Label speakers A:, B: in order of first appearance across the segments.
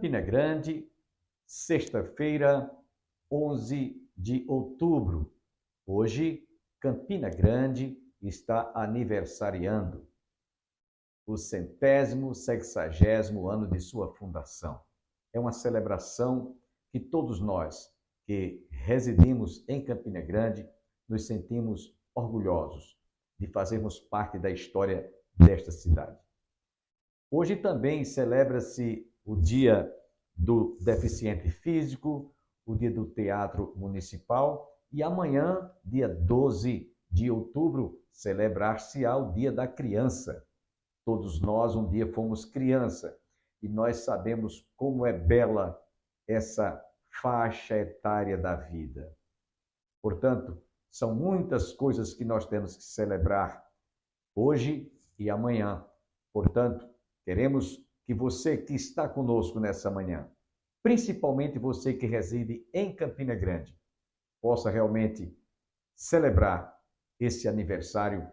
A: Campina Grande, sexta-feira, 11 de outubro. Hoje, Campina Grande está aniversariando o 160º ano de sua fundação. É uma celebração que todos nós que residimos em Campina Grande nos sentimos orgulhosos de fazermos parte da história desta cidade. Hoje também celebra-se o Dia do Deficiente Físico, o Dia do Teatro Municipal e amanhã, dia 12 de outubro, celebrar-se-á o Dia da Criança. Todos nós um dia fomos criança e nós sabemos como é bela essa faixa etária da vida. Portanto, são muitas coisas que nós temos que celebrar hoje e amanhã. Portanto, queremos que você que está conosco nessa manhã, principalmente você que reside em Campina Grande, possa realmente celebrar esse aniversário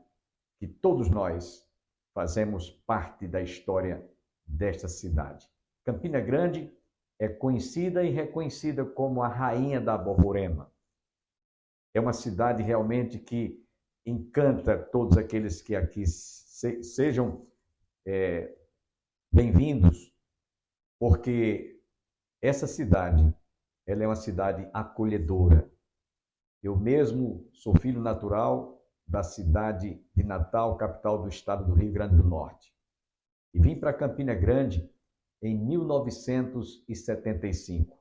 A: que todos nós fazemos parte da história desta cidade. Campina Grande é conhecida e reconhecida como a rainha da Borborema. É uma cidade realmente que encanta todos aqueles que aqui sejam bem-vindos, porque essa cidade, ela é uma cidade acolhedora. Eu mesmo sou filho natural da cidade de Natal, capital do estado do Rio Grande do Norte. E vim para Campina Grande em 1975.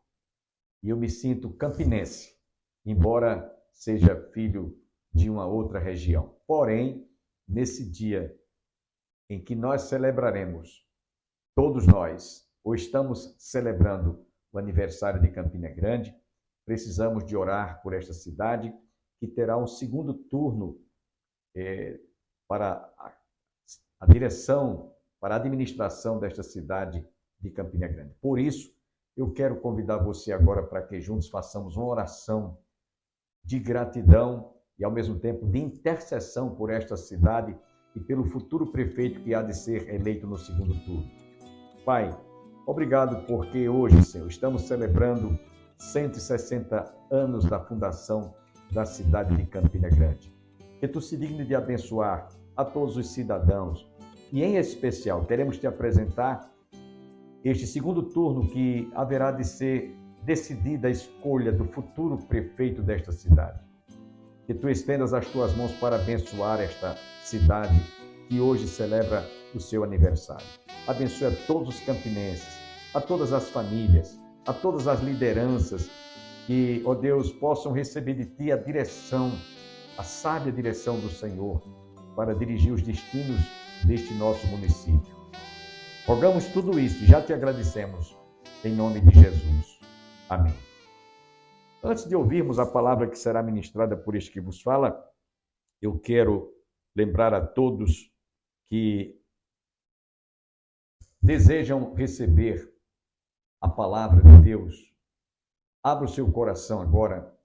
A: E eu me sinto campinense, embora seja filho de uma outra região. Porém, nesse dia em que nós celebraremos, todos nós, ou estamos celebrando o aniversário de Campina Grande, precisamos de orar por esta cidade, que terá um segundo turno para a direção, para a administração desta cidade de Campina Grande. Por isso, eu quero convidar você agora para que juntos façamos uma oração de gratidão e, ao mesmo tempo, de intercessão por esta cidade e pelo futuro prefeito que há de ser eleito no segundo turno. Pai, obrigado porque hoje, Senhor, estamos celebrando 160 anos da fundação da cidade de Campina Grande. Que Tu se digne de abençoar a todos os cidadãos e, em especial, queremos Te apresentar este segundo turno que haverá de ser decidida a escolha do futuro prefeito desta cidade. Que Tu estendas as Tuas mãos para abençoar esta cidade que hoje celebra o seu aniversário. Abençoe a todos os campinenses, a todas as famílias, a todas as lideranças que, ó Deus, possam receber de Ti a direção, a sábia direção do Senhor para dirigir os destinos deste nosso município. Rogamos tudo isso e já Te agradecemos em nome de Jesus. Amém. Antes de ouvirmos a palavra que será ministrada por este que vos fala, eu quero lembrar a todos que desejam receber a palavra de Deus. Abra o seu coração agora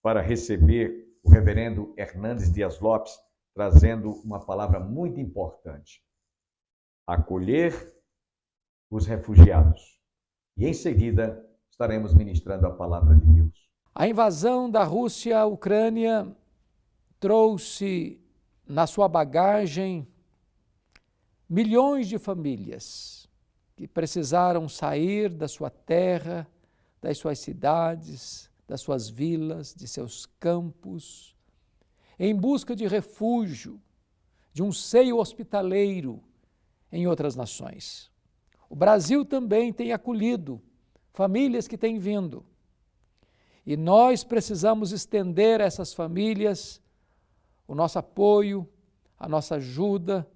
A: para receber o reverendo Hernandes Dias Lopes, trazendo uma palavra muito importante: acolher os refugiados. E em seguida estaremos ministrando a palavra de Deus.
B: A invasão da Rússia à Ucrânia trouxe na sua bagagem milhões de famílias que precisaram sair da sua terra, das suas cidades, das suas vilas, de seus campos, em busca de refúgio, de um seio hospitaleiro em outras nações. O Brasil também tem acolhido famílias que têm vindo. E nós precisamos estender a essas famílias o nosso apoio, a nossa ajuda,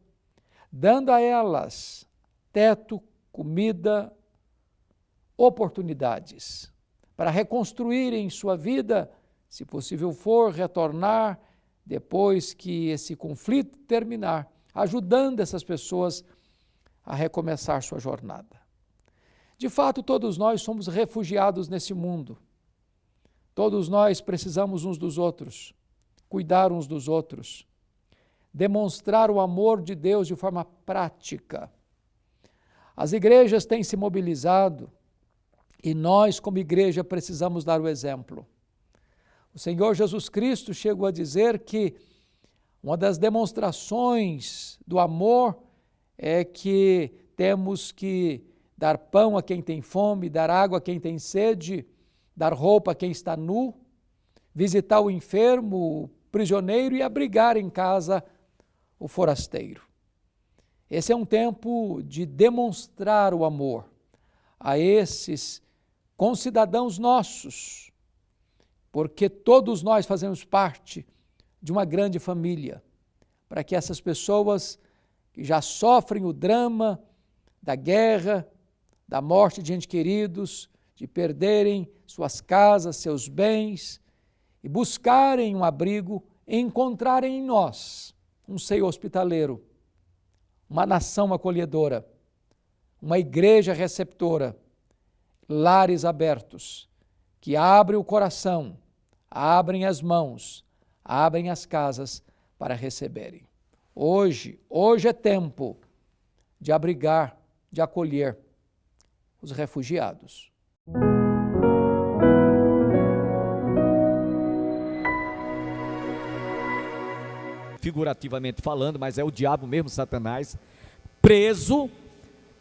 B: dando a elas teto, comida, oportunidades para reconstruírem sua vida, se possível for, retornar depois que esse conflito terminar, ajudando essas pessoas a recomeçar sua jornada. De fato, todos nós somos refugiados nesse mundo. Todos nós precisamos uns dos outros, cuidar uns dos outros, demonstrar o amor de Deus de forma prática. As igrejas têm se mobilizado E nós, como igreja, precisamos dar o exemplo. O Senhor Jesus Cristo chegou a dizer que uma das demonstrações do amor é que temos que dar pão a quem tem fome, dar água a quem tem sede, dar roupa a quem está nu, visitar o enfermo, o prisioneiro e abrigar em casa o forasteiro. Esse é um tempo de demonstrar o amor a esses concidadãos nossos, porque todos nós fazemos parte de uma grande família, para que essas pessoas que já sofrem o drama da guerra, da morte de entes queridos, de perderem suas casas, seus bens, e buscarem um abrigo, encontrarem em nós um seio hospitaleiro, uma nação acolhedora, uma igreja receptora, lares abertos, que abrem o coração, abrem as mãos, abrem as casas para receberem. Hoje é tempo de abrigar, de acolher os refugiados.
C: Figurativamente falando, mas é o diabo mesmo, Satanás, preso,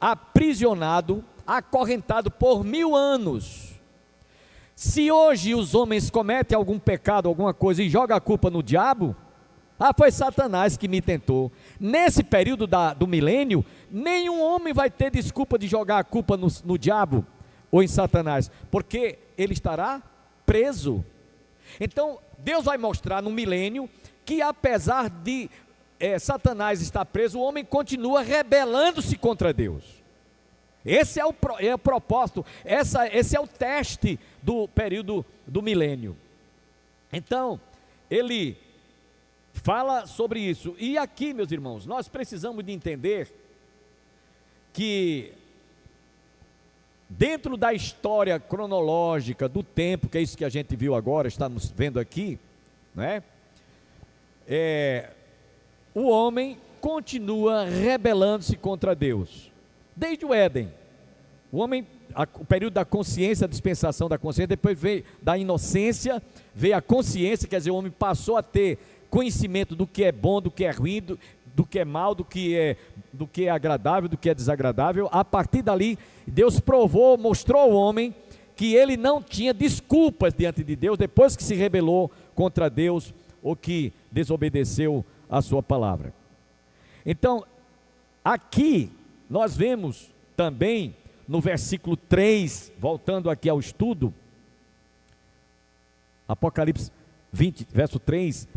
C: aprisionado, acorrentado por 1000 anos. Se hoje os homens cometem algum pecado, alguma coisa e jogam a culpa no diabo, foi Satanás que me tentou. Nesse período do milênio, nenhum homem vai ter desculpa de jogar a culpa no diabo ou em Satanás, porque ele estará preso. Então, Deus vai mostrar no milênio que apesar de Satanás estar preso, o homem continua rebelando-se contra Deus. Esse é o propósito, esse é o teste do período do milênio. Então, ele fala sobre isso. E aqui, meus irmãos, nós precisamos de entender que dentro da história cronológica do tempo, que é isso que a gente viu agora, estamos vendo aqui, né? O homem continua rebelando-se contra Deus. Desde o Éden, o homem, o período da consciência, a dispensação da consciência, depois veio da inocência, veio a consciência, quer dizer, o homem passou a ter conhecimento do que é bom, do que é ruim, do que é mal, do que é agradável, do que é desagradável. A partir dali, Deus mostrou ao homem que ele não tinha desculpas diante de Deus, depois que se rebelou contra Deus, ou que desobedeceu a sua palavra. Então, aqui, nós vemos também, no versículo 3, voltando aqui ao estudo, Apocalipse 20, verso 3,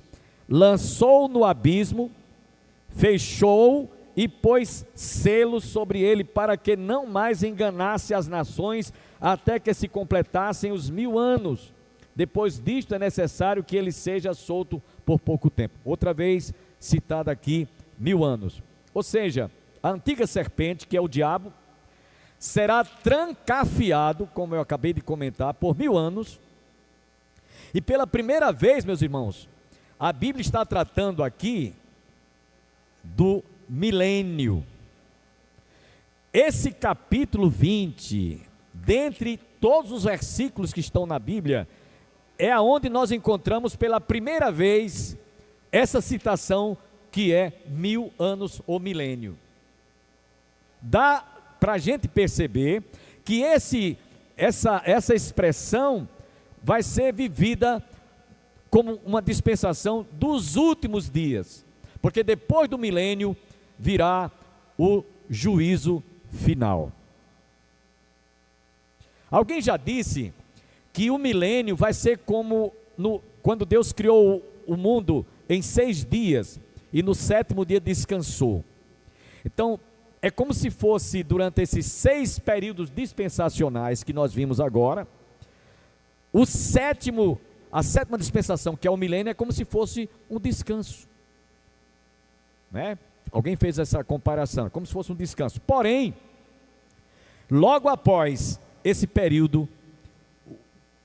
C: lançou no abismo, fechou e pôs selos sobre ele, para que não mais enganasse as nações, até que se completassem os 1000 anos. Depois disto é necessário que ele seja solto por pouco tempo. Outra vez citada aqui, 1000 anos. Ou seja, a antiga serpente, que é o diabo, será trancafiado, como eu acabei de comentar, por 1000 anos. E pela primeira vez, meus irmãos, a Bíblia está tratando aqui do milênio. Esse capítulo 20, dentre todos os versículos que estão na Bíblia, é aonde nós encontramos pela primeira vez essa citação que é 1000 anos ou milênio. Dá para a gente perceber que essa expressão vai ser vivida como uma dispensação dos últimos dias, porque depois do milênio virá o juízo final. Alguém já disse que o milênio vai ser como quando Deus criou o mundo em 6 dias e no 7º dia descansou. Então, é como se fosse durante esses 6 períodos dispensacionais que nós vimos agora, a 7ª dispensação, que é o milênio, é como se fosse um descanso, né? Alguém fez essa comparação, como se fosse um descanso. Porém, logo após esse período,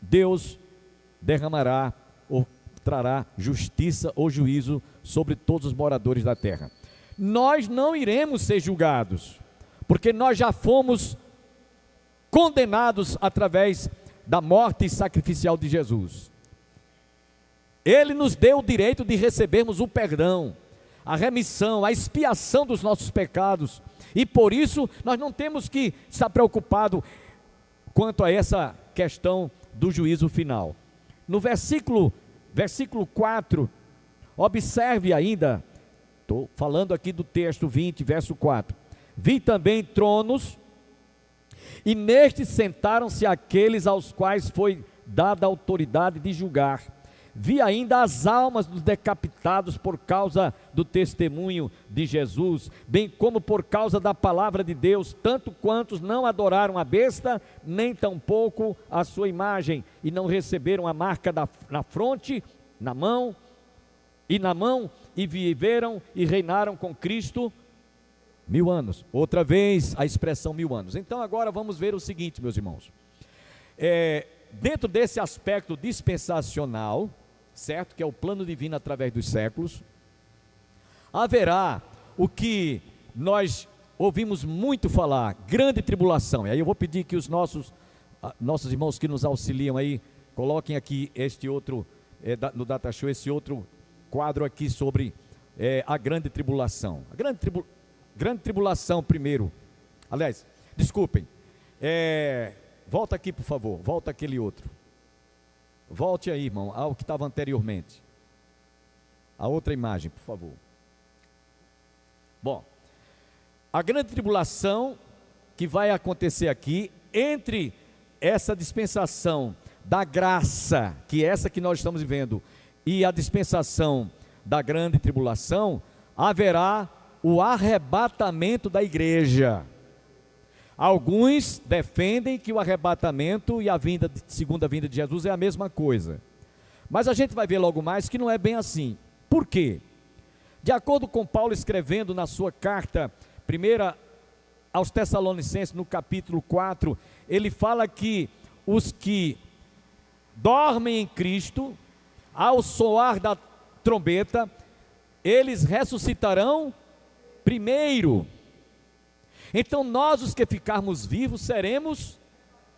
C: Deus derramará ou trará justiça ou juízo sobre todos os moradores da terra. Nós não iremos ser julgados, porque nós já fomos condenados através da morte sacrificial de Jesus. Ele nos deu o direito de recebermos o perdão, a remissão, a expiação dos nossos pecados, e por isso nós não temos que estar preocupados quanto a essa questão do juízo final. No versículo 4, observe ainda, estou falando aqui do texto 20, verso 4. Vi também tronos, e nestes sentaram-se aqueles aos quais foi dada a autoridade de julgar. Vi ainda as almas dos decapitados por causa do testemunho de Jesus, bem como por causa da palavra de Deus, tanto quantos não adoraram a besta, nem tampouco a sua imagem, e não receberam a marca na fronte, na mão, e viveram e reinaram com Cristo 1000 anos. Outra vez a expressão 1000 anos. Então agora vamos ver o seguinte, meus irmãos. Dentro desse aspecto dispensacional, certo? Que é o plano divino através dos séculos, haverá o que nós ouvimos muito falar, grande tribulação. E aí eu vou pedir que os nossos irmãos que nos auxiliam aí, coloquem aqui este outro, no Data Show, esse outro quadro aqui sobre a grande tribulação. A grande tribulação primeiro. Aliás, desculpem, volta aqui por favor, volta aquele outro. Volte aí, irmão, ao que estava anteriormente. A outra imagem, por favor. Bom, a grande tribulação que vai acontecer aqui, entre essa dispensação da graça, que é essa que nós estamos vivendo, e a dispensação da grande tribulação, haverá o arrebatamento da igreja. Alguns defendem que o arrebatamento e a segunda vinda de Jesus é a mesma coisa. Mas a gente vai ver logo mais que não é bem assim. Por quê? De acordo com Paulo escrevendo na sua carta, primeira aos Tessalonicenses, no capítulo 4, ele fala que os que dormem em Cristo, ao soar da trombeta, eles ressuscitarão primeiro. Então nós, os que ficarmos vivos, seremos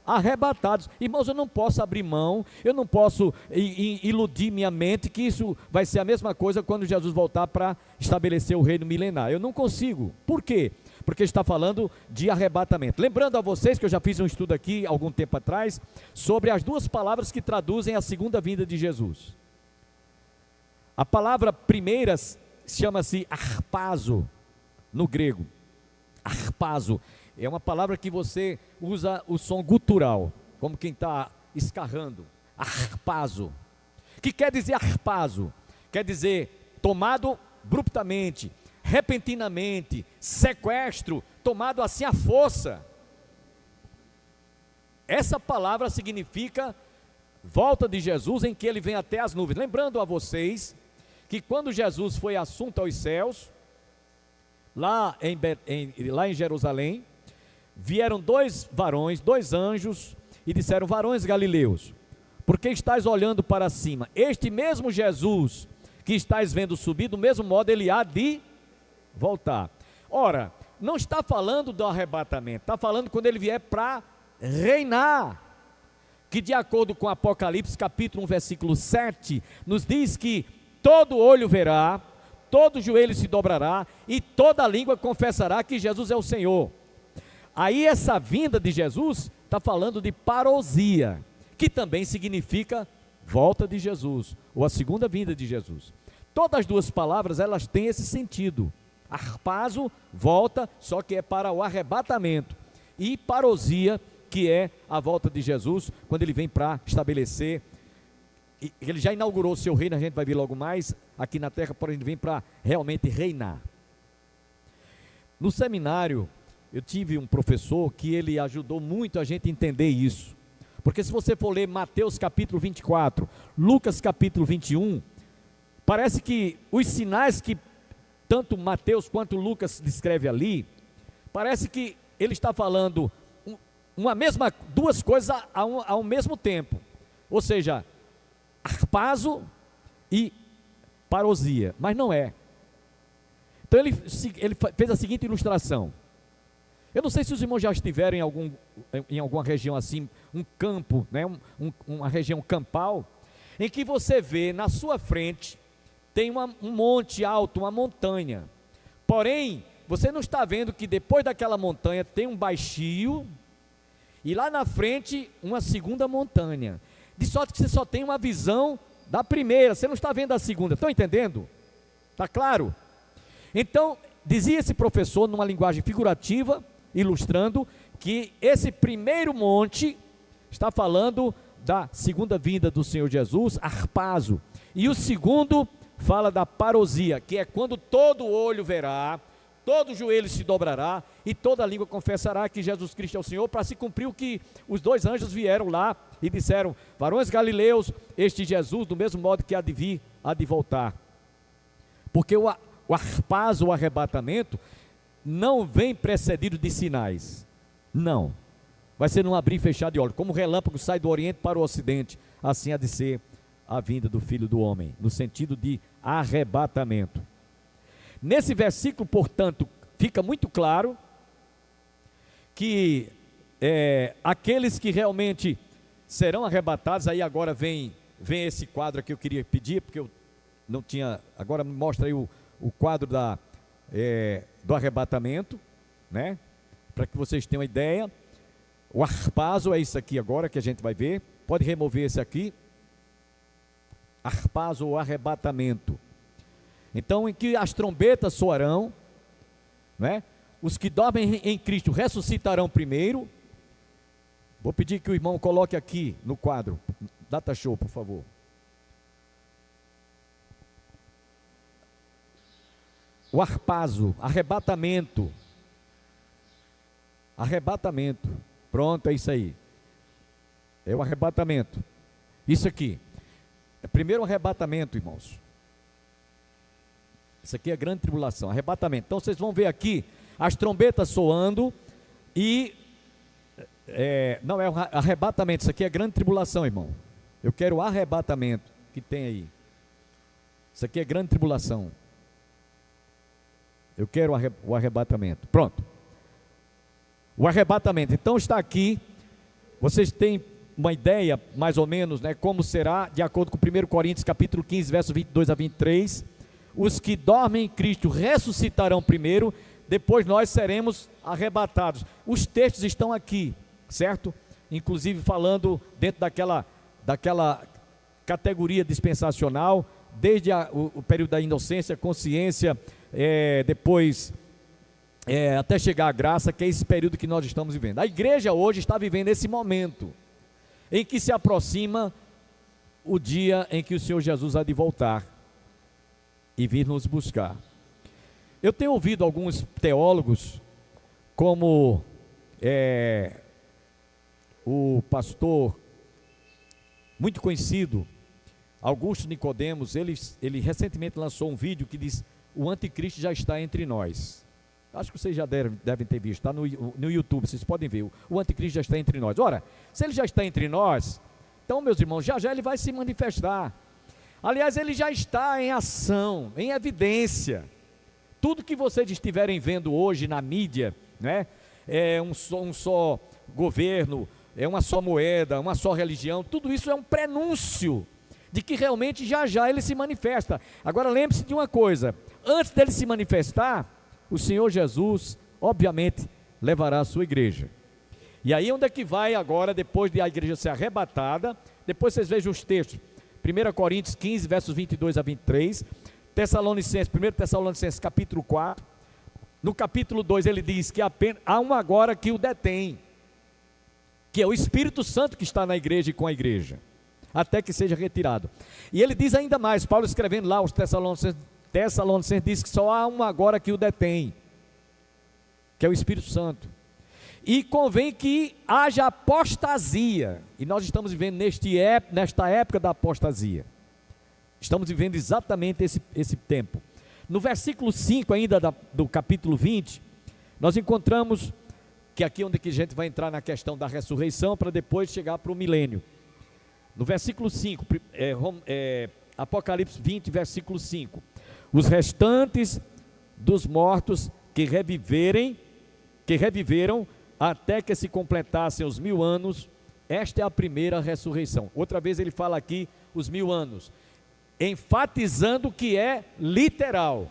C: arrebatados. Irmãos, eu não posso abrir mão, eu não posso iludir minha mente que isso vai ser a mesma coisa quando Jesus voltar para estabelecer o reino milenar. Eu não consigo. Por quê? Porque está falando de arrebatamento. Lembrando a vocês que eu já fiz um estudo aqui algum tempo atrás sobre as duas palavras que traduzem a segunda vinda de Jesus. A palavra primeira chama-se harpazo no grego. Harpazo é uma palavra que você usa o som gutural, como quem está escarrando. Harpazo. O que quer dizer harpazo? Quer dizer tomado abruptamente, repentinamente, sequestro, tomado assim à força. Essa palavra significa volta de Jesus, em que ele vem até as nuvens. Lembrando a vocês que quando Jesus foi assunto aos céus, lá em Jerusalém, vieram dois varões, dois anjos, e disseram: varões galileus, por que estáis olhando para cima? Este mesmo Jesus que estáis vendo subir, do mesmo modo ele há de voltar. Ora, não está falando do arrebatamento, está falando quando ele vier para reinar, que de acordo com Apocalipse capítulo 1 versículo 7, nos diz que todo olho verá, todo joelho se dobrará e toda língua confessará que Jesus é o Senhor. Aí essa vinda de Jesus está falando de parousia, que também significa volta de Jesus, ou a segunda vinda de Jesus. Todas as duas palavras, elas têm esse sentido. Harpazo, volta, só que é para o arrebatamento. E parousia, que é a volta de Jesus, quando ele vem para estabelecer. Ele já inaugurou o seu reino, a gente vai ver logo mais, aqui na terra, porém ele vem para realmente reinar. No seminário, eu tive um professor que ele ajudou muito a gente a entender isso. Porque se você for ler Mateus capítulo 24, Lucas capítulo 21, parece que os sinais que tanto Mateus quanto Lucas descreve ali, parece que ele está falando duas coisas ao mesmo tempo. Ou seja, harpazo e parousia, mas não é. Então ele fez a seguinte ilustração: Eu não sei se os irmãos já estiveram em alguma região assim, um campo, né? Uma região campal, em que você vê na sua frente, tem um monte alto, uma montanha. Porém, você não está vendo que depois daquela montanha tem um baixio, e lá na frente uma segunda montanha. De sorte que você só tem uma visão da primeira, você não está vendo a segunda. Estão entendendo? Está claro? Então, dizia esse professor numa linguagem figurativa, ilustrando, que esse primeiro monte está falando da segunda vinda do Senhor Jesus, arpazo, e o segundo fala da parousia, que é quando todo olho verá, todo joelho se dobrará e toda língua confessará que Jesus Cristo é o Senhor, para se cumprir o que os dois anjos vieram lá e disseram: varões galileus, este Jesus, do mesmo modo que há de vir, há de voltar. Porque o arpazo, o arrebatamento, não vem precedido de sinais, não, vai ser num abrir e fechar de olhos, como o relâmpago sai do oriente para o ocidente, assim há de ser a vinda do Filho do Homem, no sentido de arrebatamento. Nesse versículo, portanto, fica muito claro que aqueles que realmente serão arrebatados, aí agora vem esse quadro que eu queria pedir, porque eu não tinha, agora me mostra aí o quadro do arrebatamento, né? Para que vocês tenham uma ideia. O arpazo é isso aqui agora que a gente vai ver, pode remover esse aqui, arpazo ou arrebatamento. Então, em que as trombetas soarão, né? Os que dormem em Cristo ressuscitarão primeiro. Vou pedir que o irmão coloque aqui no quadro, data show, por favor. O arpazo, arrebatamento. Arrebatamento. Pronto, é isso aí. É o arrebatamento. Isso aqui. É primeiro o arrebatamento, irmãos. Isso aqui é a grande tribulação, arrebatamento. Então vocês vão ver aqui as trombetas soando e não é o arrebatamento, isso aqui é a grande tribulação, irmão. Eu quero o arrebatamento que tem aí. Isso aqui é grande tribulação. Eu quero o arrebatamento. Pronto. O arrebatamento. Então está aqui. Vocês têm uma ideia, mais ou menos, né, como será, de acordo com 1 Coríntios capítulo 15, versos 22 a 23. Os que dormem em Cristo ressuscitarão primeiro, depois nós seremos arrebatados. Os textos estão aqui, certo? Inclusive falando dentro daquela categoria dispensacional, desde o período da inocência, consciência, depois até chegar à graça, que é esse período que nós estamos vivendo. A igreja hoje está vivendo esse momento em que se aproxima o dia em que o Senhor Jesus há de voltar e vir nos buscar. Eu tenho ouvido alguns teólogos, como o pastor muito conhecido, Augusto Nicodemos, ele recentemente lançou um vídeo que diz: o anticristo já está entre nós. Acho que vocês já devem ter visto, está no YouTube, vocês podem ver, o anticristo já está entre nós. Ora, se ele já está entre nós, então, meus irmãos, já ele vai se manifestar. Aliás, ele já está em ação, em evidência. Tudo que vocês estiverem vendo hoje na mídia, né, é um só governo, é uma só moeda, uma só religião, tudo isso é um prenúncio de que realmente já ele se manifesta. Agora lembre-se de uma coisa: antes dele se manifestar, o Senhor Jesus, obviamente, levará a sua igreja. E aí onde é que vai agora, depois de a igreja ser arrebatada? Depois vocês vejam os textos, 1 Coríntios 15, versos 22 a 23, 1 Tessalonicenses capítulo 4, no capítulo 2 ele diz que há um agora que o detém, que é o Espírito Santo que está na igreja e com a igreja, até que seja retirado. E ele diz ainda mais, Paulo escrevendo lá aos Tessalonicenses diz que só há um agora que o detém, que é o Espírito Santo. E convém que haja apostasia, e nós estamos vivendo nesta época da apostasia, estamos vivendo exatamente esse tempo. No versículo 5 ainda do capítulo 20, nós encontramos, que aqui é onde que a gente vai entrar na questão da ressurreição, para depois chegar para o milênio. No versículo 5, Apocalipse 20, versículo 5, os restantes dos mortos que reviverem que reviveram até que se completassem os 1000 anos. Esta é a primeira ressurreição. Outra vez ele fala aqui os 1000 anos, enfatizando que é literal.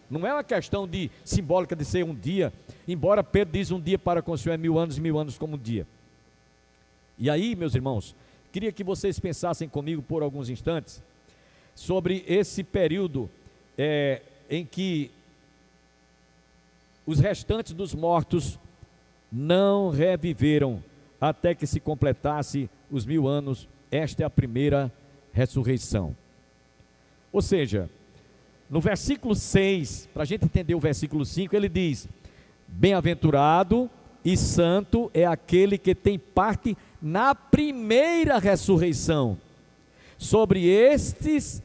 C: Não é uma questão de simbólica de ser um dia, embora Pedro diz um dia para com o Senhor é 1000 anos, 1000 anos como um dia. E aí, meus irmãos, queria que vocês pensassem comigo por alguns instantes sobre esse período em que os restantes dos mortos não reviveram até que se completasse os 1000 anos. Esta é a primeira ressurreição. Ou seja, no versículo 6, para a gente entender o versículo 5, ele diz: bem-aventurado e santo é aquele que tem parte na primeira ressurreição. Sobre estes,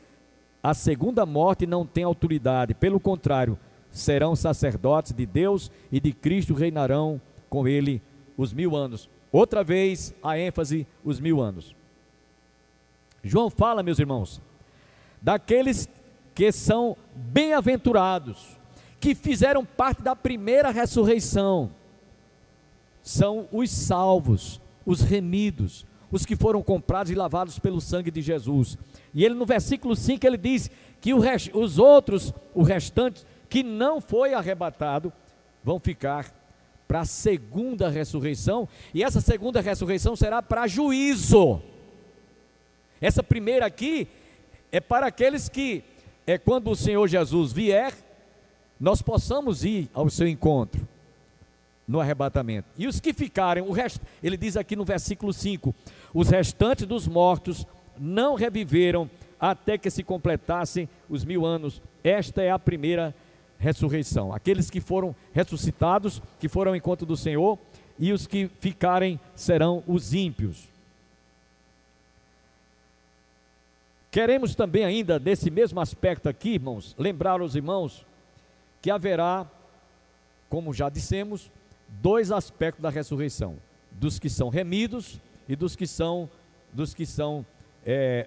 C: a segunda morte não tem autoridade, pelo contrário, serão sacerdotes de Deus e de Cristo, reinarão com ele os 1000 anos. Outra vez, a ênfase, os 1000 anos. João fala, meus irmãos, daqueles que são bem-aventurados, que fizeram parte da primeira ressurreição. São os salvos, os remidos, os que foram comprados e lavados pelo sangue de Jesus. E ele no versículo 5 ele diz que os outros, o restante, que não foi arrebatado, vão ficar para a segunda ressurreição, e essa segunda ressurreição será para juízo. Essa primeira aqui é para aqueles que, quando o Senhor Jesus vier, nós possamos ir ao seu encontro no arrebatamento. E os que ficarem, o resto, ele diz aqui no versículo 5, os restantes dos mortos não reviveram até que se completassem os 1000 anos. Esta é a primeira ressurreição. Aqueles que foram ressuscitados, que foram ao encontro do Senhor, e os que ficarem serão os ímpios. Queremos também ainda, desse mesmo aspecto aqui, irmãos, lembrar aos irmãos que haverá, como já dissemos, 2 aspectos da ressurreição: dos que são remidos e dos que são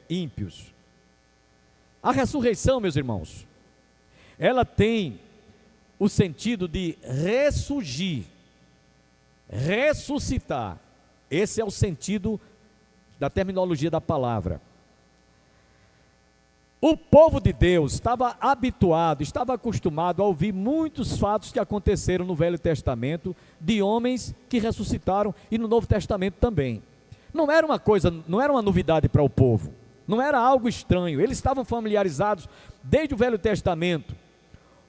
C: ímpios. A ressurreição, meus irmãos, ela tem o sentido de ressurgir, ressuscitar. Esse é o sentido da terminologia da palavra. O povo de Deus estava habituado, estava acostumado a ouvir muitos fatos que aconteceram no Velho Testamento, de homens que ressuscitaram, e no Novo Testamento também. Não era uma novidade para o povo, não era algo estranho, eles estavam familiarizados desde o Velho Testamento.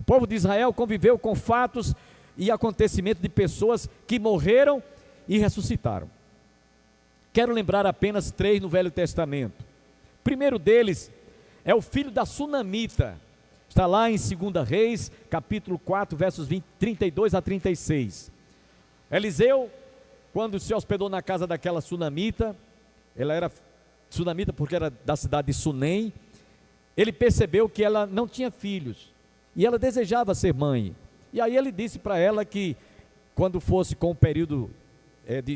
C: O povo de Israel conviveu com fatos e acontecimentos de pessoas que morreram e ressuscitaram. Quero lembrar apenas 3 no Velho Testamento. O primeiro deles é o filho da Sunamita, está lá em 2 Reis, capítulo 4, versos 32 a 36. Eliseu, quando se hospedou na casa daquela Sunamita, ela era Sunamita porque era da cidade de Sunem, ele percebeu que ela não tinha filhos, e ela desejava ser mãe, e aí ele disse para ela que, quando fosse com o período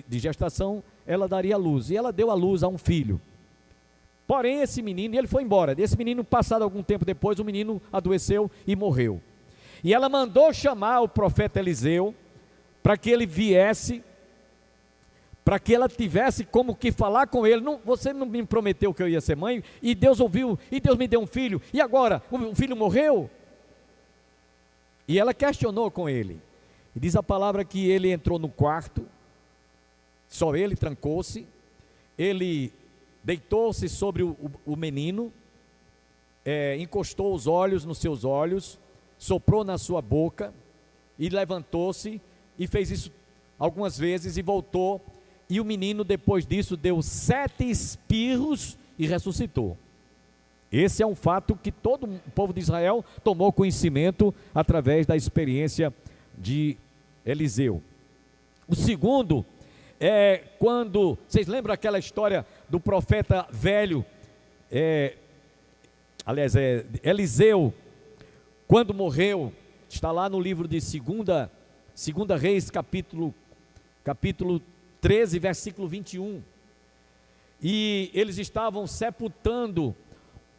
C: de gestação, ela daria à luz, e ela deu à luz a um filho. Porém, esse menino, e ele foi embora. Esse menino, passado algum tempo depois, o menino adoeceu e morreu. E ela mandou chamar o profeta Eliseu, para que ele viesse, para que ela tivesse como que falar com ele. Não, você não me prometeu que eu ia ser mãe, e Deus ouviu, e Deus me deu um filho, e agora? O filho morreu? E ela questionou com ele. E diz a palavra que ele entrou no quarto, só ele, trancou-se, ele deitou-se sobre o menino, encostou os olhos nos seus olhos, soprou na sua boca, e levantou-se, e fez isso algumas vezes, e voltou, e o menino depois disso deu 7 espirros, e ressuscitou. Esse é um fato que todo o povo de Israel tomou conhecimento, através da experiência de Eliseu. O segundo quando, vocês lembram aquela história do profeta velho, Eliseu, quando morreu, está lá no livro de 2 Reis, capítulo 13, versículo 21, e eles estavam sepultando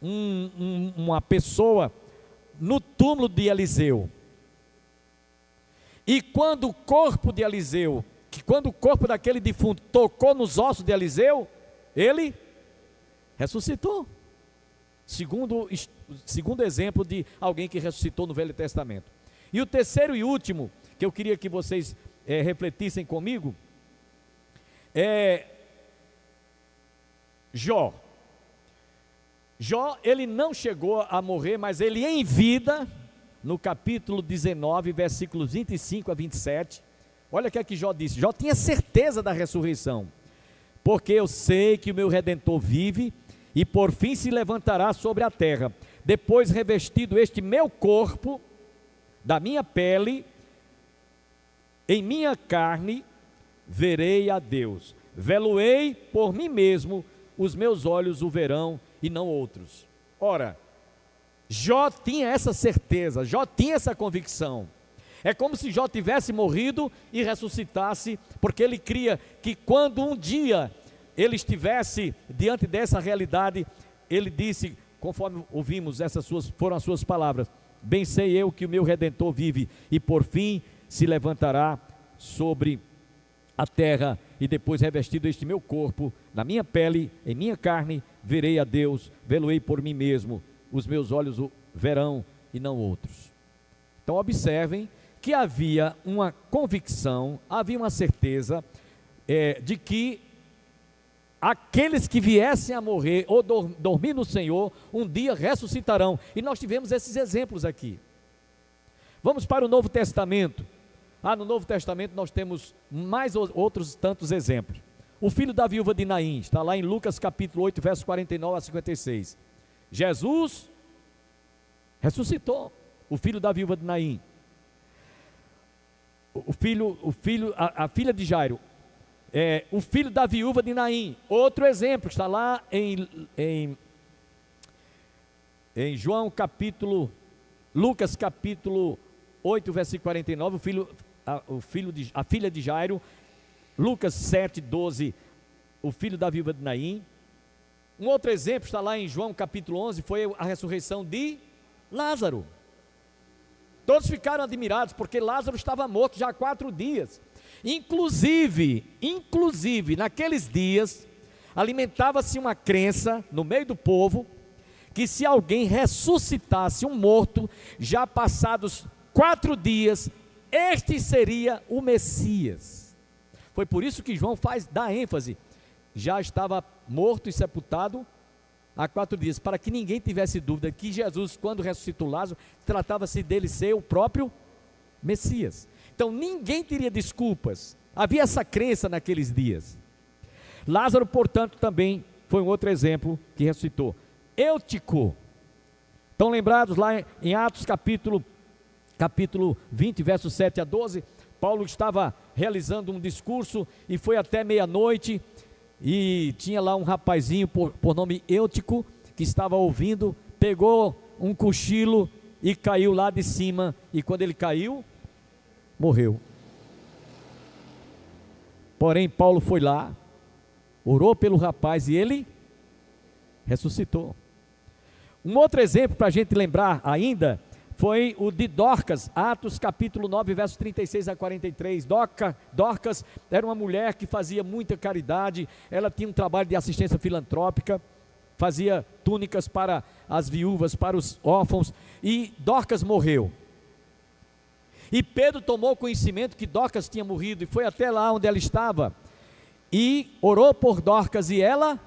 C: uma pessoa no túmulo de Eliseu, E quando o corpo de Eliseu, quando o corpo daquele defunto tocou nos ossos de Eliseu, ele ressuscitou. Segundo exemplo de alguém que ressuscitou no Velho Testamento. E o terceiro e último, que eu queria que vocês refletissem comigo, é Jó. Jó, ele não chegou a morrer, mas ele em vida, no capítulo 19, versículos 25 a 27, olha o que é que Jó disse. Jó tinha certeza da ressurreição, porque eu sei que o meu Redentor vive, e por fim se levantará sobre a terra, depois revestido este meu corpo, da minha pele, em minha carne, verei a Deus, vê-lo-ei por mim mesmo, os meus olhos o verão e não outros. Ora, Jó tinha essa certeza, Jó tinha essa convicção. É como se Jó tivesse morrido e ressuscitasse, porque ele cria que quando um dia ele estivesse diante dessa realidade, ele disse, conforme ouvimos, foram as suas palavras: bem sei eu que o meu Redentor vive, e por fim se levantará sobre a terra, e depois revestido este meu corpo, na minha pele, em minha carne, verei a Deus, vê-lo-ei por mim mesmo, os meus olhos o verão e não outros. Então observem que havia uma convicção, havia uma certeza de que aqueles que viessem a morrer ou dormir no Senhor, um dia ressuscitarão. E nós tivemos esses exemplos aqui. Vamos para o Novo Testamento. No Novo Testamento nós temos mais outros tantos exemplos. O filho da viúva de Naim, está lá em Lucas capítulo 8, versos 49 a 56. Jesus ressuscitou o filho da viúva de Naim. A filha de Jairo, o filho da viúva de Naim, outro exemplo, está lá em Lucas capítulo 8, versículo 49, a filha de Jairo. Lucas 7, 12, o filho da viúva de Naim. Um outro exemplo está lá em João capítulo 11, foi a ressurreição de Lázaro. Todos ficaram admirados, porque Lázaro estava morto já há 4 dias. Inclusive, naqueles dias, alimentava-se uma crença no meio do povo, que se alguém ressuscitasse um morto, já passados 4 dias, este seria o Messias. Foi por isso que João dá ênfase, já estava morto e sepultado há 4 dias, para que ninguém tivesse dúvida que Jesus, quando ressuscitou Lázaro, tratava-se dele ser o próprio Messias. Então ninguém teria desculpas, havia essa crença naqueles dias. Lázaro, portanto, também foi um outro exemplo que ressuscitou. Eutico, estão lembrados lá em Atos capítulo 20, versos 7 a 12, Paulo estava realizando um discurso e foi até meia-noite, e tinha lá um rapazinho por nome Eutico, que estava ouvindo, pegou um cochilo e caiu lá de cima, e quando ele caiu, morreu. Porém Paulo foi lá, orou pelo rapaz e ele ressuscitou. Um outro exemplo para a gente lembrar ainda, foi o de Dorcas, Atos capítulo 9, versos 36 a 43. Dorcas era uma mulher que fazia muita caridade, ela tinha um trabalho de assistência filantrópica, fazia túnicas para as viúvas, para os órfãos, e Dorcas morreu. E Pedro tomou conhecimento que Dorcas tinha morrido, e foi até lá onde ela estava, e orou por Dorcas, e ela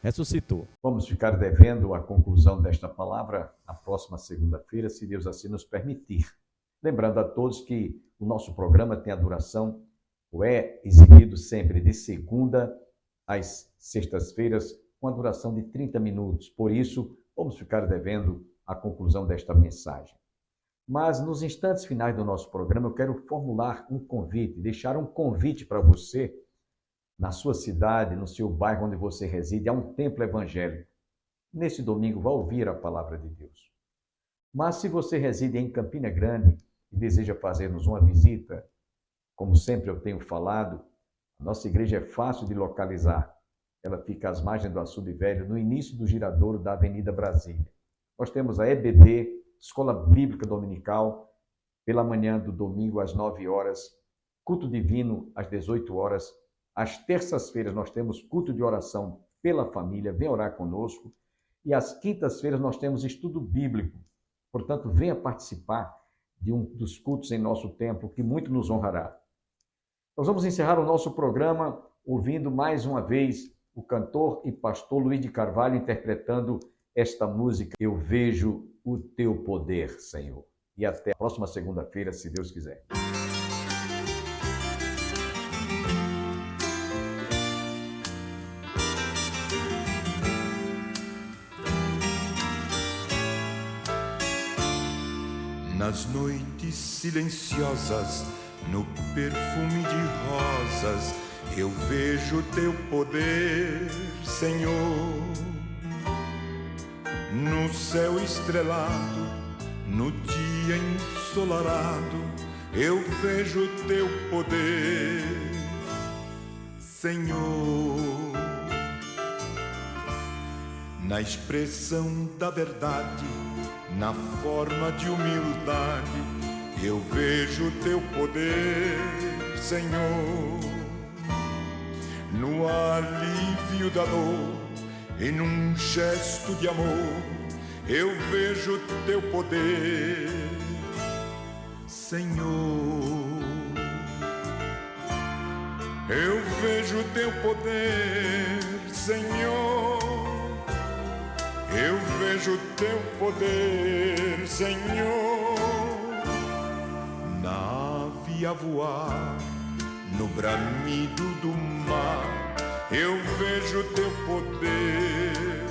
C: ressuscitou.
A: Vamos ficar devendo a conclusão desta palavra na próxima segunda-feira, se Deus assim nos permitir. Lembrando a todos que o nosso programa tem a duração, ou é exibido sempre de segunda às sextas-feiras, com a duração de 30 minutos. Por isso, vamos ficar devendo a conclusão desta mensagem. Mas nos instantes finais do nosso programa, eu quero formular um convite, deixar um convite para você, na sua cidade, no seu bairro onde você reside, há um templo evangélico. Nesse domingo, vá ouvir a palavra de Deus. Mas se você reside em Campina Grande e deseja fazer-nos uma visita, como sempre eu tenho falado, a nossa igreja é fácil de localizar. Ela fica às margens do Açude Velho, no início do giradouro da Avenida Brasília. Nós temos a EBD, Escola Bíblica Dominical, pela manhã do domingo às 9 horas, culto divino às 18 horas. Às terças-feiras nós temos culto de oração pela família, vem orar conosco. E às quintas-feiras nós temos estudo bíblico. Portanto, venha participar de um dos cultos em nosso templo, que muito nos honrará. Nós vamos encerrar o nosso programa ouvindo mais uma vez o cantor e pastor Luiz de Carvalho interpretando esta música, Eu Vejo o Teu Poder, Senhor. E até a próxima segunda-feira, se Deus quiser.
D: Nas noites silenciosas, no perfume de rosas, eu vejo teu poder, Senhor. No céu estrelado, no dia ensolarado, eu vejo teu poder, Senhor. Na expressão da verdade, na forma de humildade, eu vejo teu poder, Senhor. No alívio da dor e num gesto de amor, eu vejo teu poder, Senhor. Eu vejo teu poder, Senhor. Eu vejo teu poder, Senhor. Na ave a voar, no bramido do mar, eu vejo teu poder,